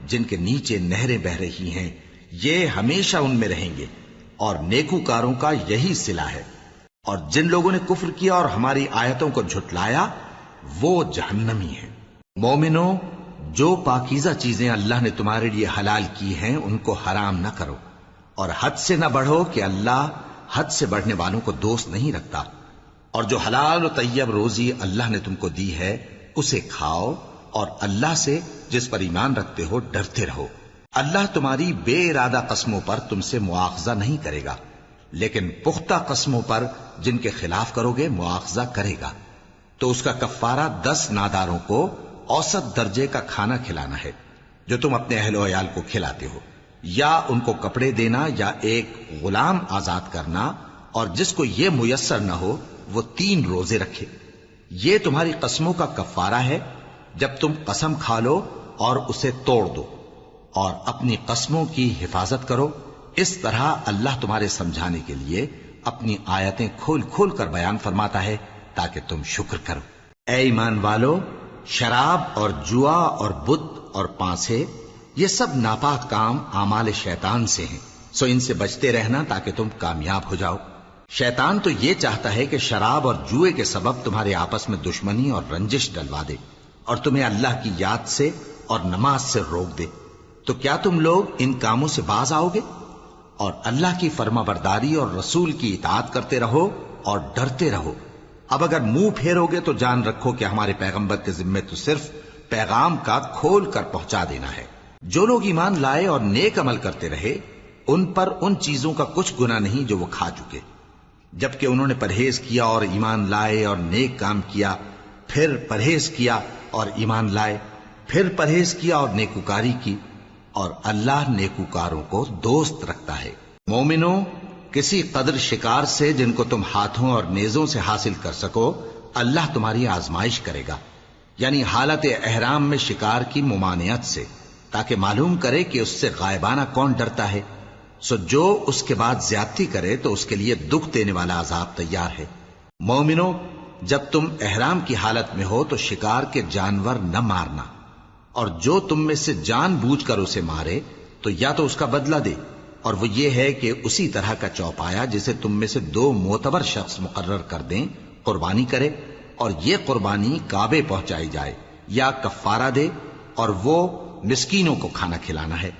جن کے نیچے نہریں بہ رہی ہیں، یہ ہمیشہ ان میں رہیں گے، اور نیکوکاروں کا یہی صلہ ہے۔ اور جن لوگوں نے کفر کیا اور ہماری آیتوں کو جھٹلایا وہ جہنمی ہیں۔ مومنوں، جو پاکیزہ چیزیں اللہ نے تمہارے لیے حلال کی ہیں ان کو حرام نہ کرو، اور حد سے نہ بڑھو کہ اللہ حد سے بڑھنے والوں کو دوست نہیں رکھتا۔ اور جو حلال و طیب روزی اللہ نے تم کو دی ہے اسے کھاؤ، اور اللہ سے جس پر ایمان رکھتے ہو ڈرتے رہو۔ اللہ تمہاری بے ارادہ قسموں پر تم سے مواخذہ نہیں کرے گا، لیکن پختہ قسموں پر جن کے خلاف کرو گے مواخذہ کرے گا۔ تو اس کا کفارہ 10 ناداروں کو اوسط درجے کا کھانا کھلانا ہے جو تم اپنے اہل و عیال کو کھلاتے ہو، یا ان کو کپڑے دینا یا ایک غلام آزاد کرنا، اور جس کو یہ میسر نہ ہو وہ 3 روزے رکھے۔ یہ تمہاری قسموں کا کفارہ ہے جب تم قسم کھا لو اور اسے توڑ دو، اور اپنی قسموں کی حفاظت کرو۔ اس طرح اللہ تمہارے سمجھانے کے لیے اپنی آیتیں کھول کھول کر بیان فرماتا ہے تاکہ تم شکر کرو۔ اے ایمان والو، شراب اور جوا اور بت اور پانسے یہ سب ناپاک کام اعمال شیطان سے ہیں، سو ان سے بچتے رہنا تاکہ تم کامیاب ہو جاؤ۔ شیطان تو یہ چاہتا ہے کہ شراب اور جوئے کے سبب تمہارے آپس میں دشمنی اور رنجش ڈلوا دے، اور تمہیں اللہ کی یاد سے اور نماز سے روک دے۔ تو کیا تم لوگ ان کاموں سے باز آؤ گے؟ اور اللہ کی فرما برداری اور رسول کی اطاعت کرتے رہو اور ڈرتے رہو۔ اب اگر منہ پھیرو گے تو جان رکھو کہ ہمارے پیغمبر کے ذمے تو صرف پیغام کا کھول کر پہنچا دینا ہے۔ جو لوگ ایمان لائے اور نیک عمل کرتے رہے ان پر ان چیزوں کا کچھ گناہ نہیں جو وہ کھا چکے، جبکہ انہوں نے پرہیز کیا اور ایمان لائے اور نیک کام کیا، پھر پرہیز کیا اور ایمان لائے، پھر پرہیز کیا اور نیکوکاری کی، اور اللہ نیکوکاروں کو دوست رکھتا ہے۔ مومنوں، کسی قدر شکار سے جن کو تم ہاتھوں اور نیزوں سے حاصل کر سکو اللہ تمہاری آزمائش کرے گا، یعنی حالت احرام میں شکار کی ممانعت سے، تاکہ معلوم کرے کہ اس سے غائبانہ کون ڈرتا ہے۔ سو جو اس کے بعد زیادتی کرے تو اس کے لیے دکھ دینے والا عذاب تیار ہے۔ مومنوں، جب تم احرام کی حالت میں ہو تو شکار کے جانور نہ مارنا، اور جو تم میں سے جان بوجھ کر اسے مارے تو یا تو اس کا بدلہ دے، اور وہ یہ ہے کہ اسی طرح کا چوپایا جسے تم میں سے 2 معتبر شخص مقرر کر دیں قربانی کرے، اور یہ قربانی کعبے پہنچائی جائے، یا کفارہ دے اور وہ مسکینوں کو کھانا کھلانا ہے،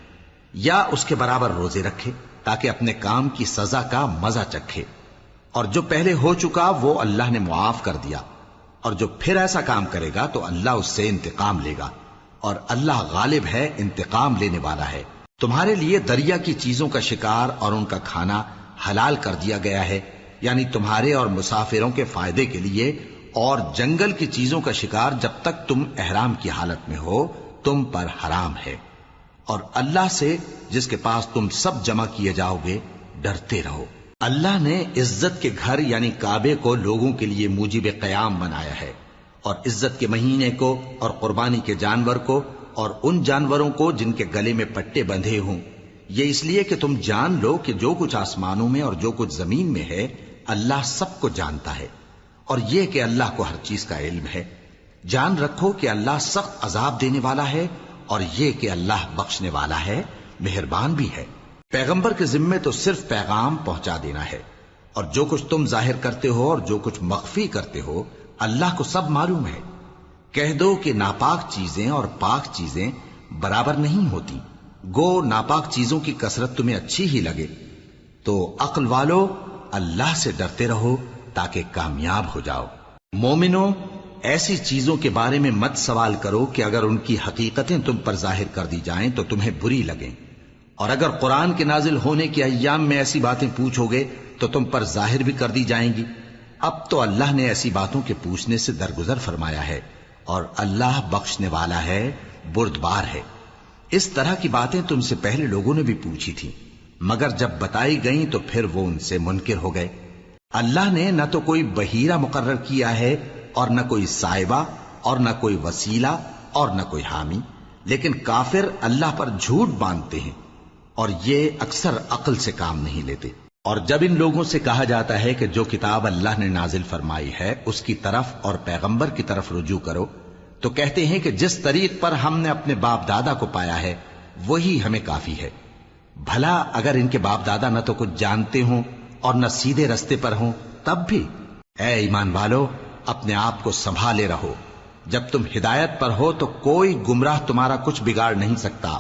یا اس کے برابر روزے رکھے تاکہ اپنے کام کی سزا کا مزہ چکھے۔ اور جو پہلے ہو چکا وہ اللہ نے معاف کر دیا، اور جو پھر ایسا کام کرے گا تو اللہ اس سے انتقام لے گا، اور اللہ غالب ہے، انتقام لینے والا ہے۔ تمہارے لیے دریا کی چیزوں کا شکار اور ان کا کھانا حلال کر دیا گیا ہے، یعنی تمہارے اور مسافروں کے فائدے کے لیے، اور جنگل کی چیزوں کا شکار جب تک تم احرام کی حالت میں ہو تم پر حرام ہے۔ اور اللہ سے جس کے پاس تم سب جمع کیے جاؤ گے ڈرتے رہو۔ اللہ نے عزت کے گھر یعنی کعبے کو لوگوں کے لیے موجب قیام بنایا ہے، اور عزت کے مہینے کو اور قربانی کے جانور کو اور ان جانوروں کو جن کے گلے میں پٹے بندھے ہوں، یہ اس لیے کہ تم جان لو کہ جو کچھ آسمانوں میں اور جو کچھ زمین میں ہے اللہ سب کو جانتا ہے، اور یہ کہ اللہ کو ہر چیز کا علم ہے۔ جان رکھو کہ اللہ سخت عذاب دینے والا ہے، اور یہ کہ اللہ بخشنے والا ہے، مہربان بھی ہے۔ پیغمبر کے ذمے تو صرف پیغام پہنچا دینا ہے، اور جو کچھ تم ظاہر کرتے ہو اور جو کچھ مخفی کرتے ہو اللہ کو سب معلوم ہے۔ کہہ دو کہ ناپاک چیزیں اور پاک چیزیں برابر نہیں ہوتی، گو ناپاک چیزوں کی کثرت تمہیں اچھی ہی لگے، تو عقل والو اللہ سے ڈرتے رہو تاکہ کامیاب ہو جاؤ۔ مومنو، ایسی چیزوں کے بارے میں مت سوال کرو کہ اگر ان کی حقیقتیں تم پر ظاہر کر دی جائیں تو تمہیں بری لگیں، اور اگر قرآن کے نازل ہونے کے ایام میں ایسی باتیں پوچھو گے تو تم پر ظاہر بھی کر دی جائیں گی۔ اب تو اللہ نے ایسی باتوں کے پوچھنے سے درگزر فرمایا ہے، اور اللہ بخشنے والا ہے، بردبار ہے۔ اس طرح کی باتیں تم سے پہلے لوگوں نے بھی پوچھی تھی، مگر جب بتائی گئیں تو پھر وہ ان سے منکر ہو گئے۔ اللہ نے نہ تو کوئی بحیرہ مقرر کیا ہے اور نہ کوئی سائبہ اور نہ کوئی وسیلہ اور نہ کوئی حامی، لیکن کافر اللہ پر جھوٹ باندھتے ہیں اور یہ اکثر عقل سے کام نہیں لیتے۔ اور جب ان لوگوں سے کہا جاتا ہے کہ جو کتاب اللہ نے نازل فرمائی ہے اس کی طرف اور پیغمبر کی طرف رجوع کرو، تو کہتے ہیں کہ جس طریق پر ہم نے اپنے باپ دادا کو پایا ہے وہی ہمیں کافی ہے۔ بھلا اگر ان کے باپ دادا نہ تو کچھ جانتے ہوں اور نہ سیدھے رستے پر ہوں تب بھی؟ اے ایمان والو، اپنے آپ کو سنبھالے رہو، جب تم ہدایت پر ہو تو کوئی گمراہ تمہارا کچھ بگاڑ نہیں سکتا۔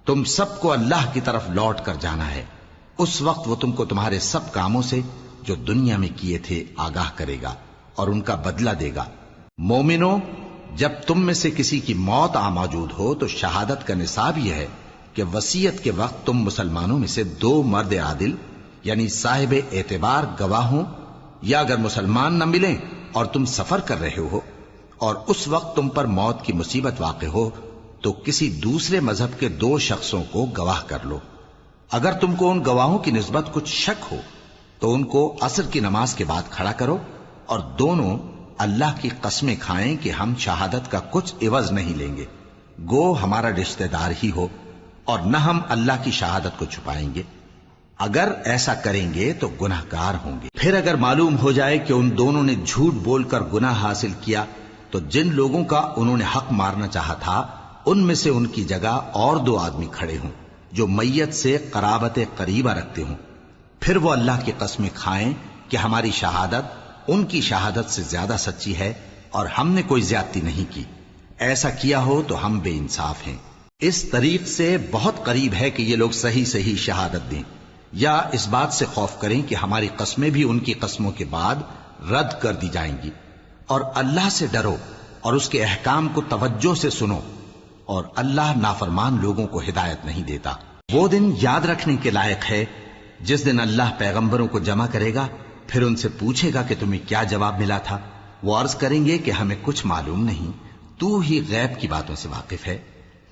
تم سب کو اللہ کی طرف لوٹ کر جانا ہے، اس وقت وہ تم کو تمہارے سب کاموں سے جو دنیا میں کیے تھے آگاہ کرے گا اور ان کا بدلہ دے گا۔ مومنو، جب تم میں سے کسی کی موت آ موجود ہو تو شہادت کا نصاب یہ ہے کہ وصیت کے وقت تم مسلمانوں میں سے 2 مرد عادل یعنی صاحب اعتبار گواہ ہوں، یا اگر مسلمان نہ ملیں اور تم سفر کر رہے ہو اور اس وقت تم پر موت کی مصیبت واقع ہو تو کسی دوسرے مذہب کے 2 شخصوں کو گواہ کر لو۔ اگر تم کو ان گواہوں کی نسبت کچھ شک ہو تو ان کو عصر کی نماز کے بعد کھڑا کرو، اور دونوں اللہ کی قسمیں کھائیں کہ ہم شہادت کا کچھ عوض نہیں لیں گے، گو ہمارا رشتہ دار ہی ہو، اور نہ ہم اللہ کی شہادت کو چھپائیں گے۔ اگر ایسا کریں گے تو گناہ گار ہوں گے۔ پھر اگر معلوم ہو جائے کہ ان دونوں نے جھوٹ بول کر گناہ حاصل کیا تو جن لوگوں کا انہوں نے حق مارنا چاہا تھا ان میں سے ان کی جگہ اور 2 آدمی کھڑے ہوں جو میت سے قرابت قریبہ رکھتے ہوں، پھر وہ اللہ کی قسمیں کھائیں کہ ہماری شہادت ان کی شہادت سے زیادہ سچی ہے اور ہم نے کوئی زیادتی نہیں کی۔ ایسا کیا ہو تو ہم بے انصاف ہیں۔ اس طریق سے بہت قریب ہے کہ یہ لوگ صحیح صحیح شہادت دیں، یا اس بات سے خوف کریں کہ ہماری قسمیں بھی ان کی قسموں کے بعد رد کر دی جائیں گی۔ اور اللہ سے ڈرو اور اس کے احکام کو توجہ سے سنو، اور اللہ نافرمان لوگوں کو ہدایت نہیں دیتا۔ وہ دن یاد رکھنے کے لائق ہے جس دن اللہ پیغمبروں کو جمع کرے گا، پھر ان سے پوچھے گا کہ تمہیں کیا جواب ملا تھا۔ وہ عرض کریں گے کہ ہمیں کچھ معلوم نہیں، تو ہی غیب کی باتوں سے واقف ہے۔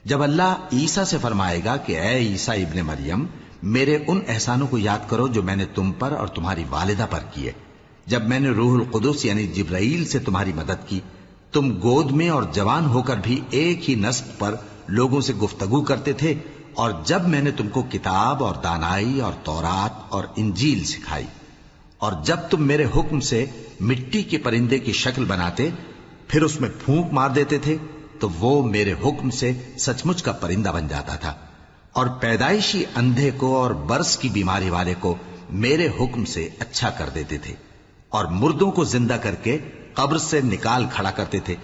جب اللہ عیسیٰ سے فرمائے گا کہ اے عیسیٰ ابن مریم، میرے ان احسانوں کو یاد کرو جو میں نے تم پر اور تمہاری والدہ پر کیے، جب میں نے روح القدس یعنی جبرائیل سے تمہاری مدد کی، تم گود میں اور جوان ہو کر بھی ایک ہی نسق پر لوگوں سے گفتگو کرتے تھے، اور جب میں نے تم کو کتاب اور دانائی اور تورات اور انجیل سکھائی، اور جب تم میرے حکم سے مٹی کے پرندے کی شکل بناتے پھر اس میں پھونک مار دیتے تھے تو وہ میرے حکم سے سچ مچ کا پرندہ بن جاتا تھا، اور پیدائشی اندھے کو اور برس کی بیماری والے کو میرے حکم سے اچھا کر دیتے تھے، اور مردوں کو زندہ کر کے قبر سے نکال کھڑا کرتے تھے۔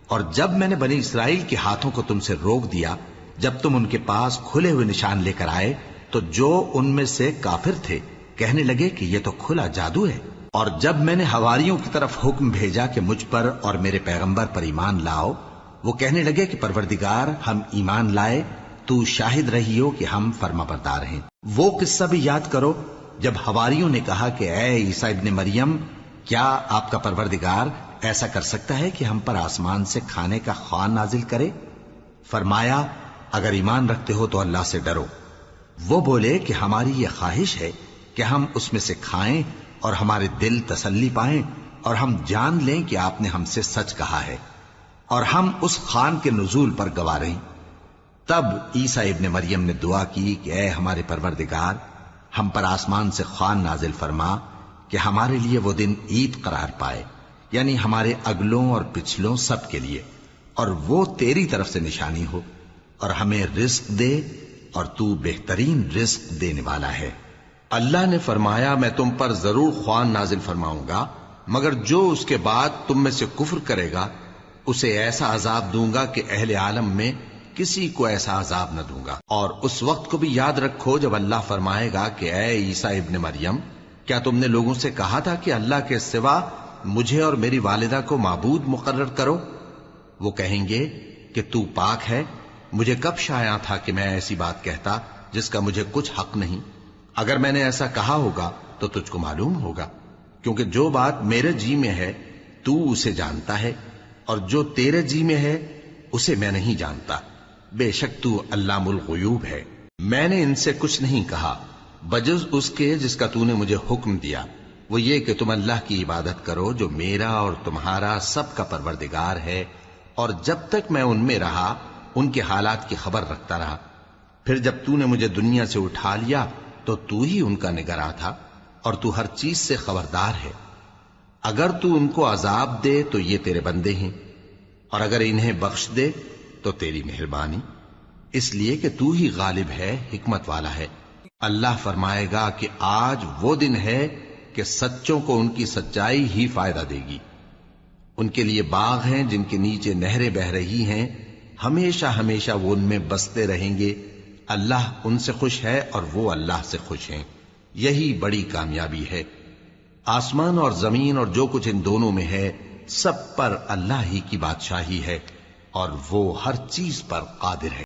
اور جب میں نے بنی اسرائیل کے ہاتھوں کو تم سے روک دیا جب تم ان کے پاس کھلے ہوئے نشان لے کر آئے تو جو ان میں سے کافر تھے کہنے لگے کہ یہ تو کھلا جادو ہے۔ اور جب میں نے حواریوں کی طرف حکم بھیجا کہ مجھ پر اور میرے پیغمبر پر ایمان لاؤ، وہ کہنے لگے کہ پروردگار، ہم ایمان لائے، تو شاہد رہی ہو کہ ہم فرما بردار ہیں۔ وہ قصہ بھی یاد کرو جب حواریوں نے کہا کہ اے عیسیٰ ابن مریم، کیا آپ کا پروردگار ایسا کر سکتا ہے کہ ہم پر آسمان سے کھانے کا خوان نازل کرے؟ فرمایا، اگر ایمان رکھتے ہو تو اللہ سے ڈرو۔ وہ بولے کہ ہماری یہ خواہش ہے کہ ہم اس میں سے کھائیں اور ہمارے دل تسلی پائیں اور ہم جان لیں کہ آپ نے ہم سے سچ کہا ہے اور ہم اس خوان کے نزول پر گواہ رہیں۔ تب عیسیٰ ابن مریم نے دعا کی کہ اے ہمارے پروردگار، ہم پر آسمان سے خوان نازل فرما کہ ہمارے لیے وہ دن عید قرار پائے، یعنی ہمارے اگلوں اور پچھلوں سب کے لیے، اور وہ تیری طرف سے نشانی ہو، اور ہمیں رزق دے اور تو بہترین رزق دینے والا ہے۔ اللہ نے فرمایا میں تم پر ضرور خوان نازل فرماؤں گا، مگر جو اس کے بعد تم میں سے کفر کرے گا اسے ایسا عذاب دوں گا کہ اہل عالم میں کسی کو ایسا عذاب نہ دوں گا۔ اور اس وقت کو بھی یاد رکھو جب اللہ فرمائے گا کہ اے عیسیٰ ابن مریم، کیا تم نے لوگوں سے کہا تھا کہ اللہ کے سوا مجھے اور میری والدہ کو معبود مقرر کرو؟ وہ کہیں گے کہ تو پاک ہے، مجھے کب شایع تھا کہ میں ایسی بات کہتا جس کا مجھے کچھ حق نہیں۔ اگر میں نے ایسا کہا ہوگا تو تجھ کو معلوم ہوگا، کیونکہ جو بات میرے جی میں ہے تو اسے جانتا ہے، اور جو تیرے جی میں ہے اسے میں نہیں جانتا۔ بے شک تو علام الغیوب ہے۔ میں نے ان سے کچھ نہیں کہا بجز اس کے جس کا تو نے مجھے حکم دیا، وہ یہ کہ تم اللہ کی عبادت کرو جو میرا اور تمہارا سب کا پروردگار ہے، اور جب تک میں ان میں رہا ان کے حالات کی خبر رکھتا رہا۔ پھر جب تو نے مجھے دنیا سے اٹھا لیا تو تو ہی ان کا نگراں تھا، اور تو ہر چیز سے خبردار ہے۔ اگر تو ان کو عذاب دے تو یہ تیرے بندے ہیں، اور اگر انہیں بخش دے تو تیری مہربانی، اس لیے کہ تو ہی غالب ہے، حکمت والا ہے۔ اللہ فرمائے گا کہ آج وہ دن ہے کہ سچوں کو ان کی سچائی ہی فائدہ دے گی۔ ان کے لیے باغ ہیں جن کے نیچے نہریں بہہ رہی ہیں، ہمیشہ ہمیشہ وہ ان میں بستے رہیں گے۔ اللہ ان سے خوش ہے اور وہ اللہ سے خوش ہیں، یہی بڑی کامیابی ہے۔ آسمان اور زمین اور جو کچھ ان دونوں میں ہے سب پر اللہ ہی کی بادشاہی ہے، اور وہ ہر چیز پر قادر ہے۔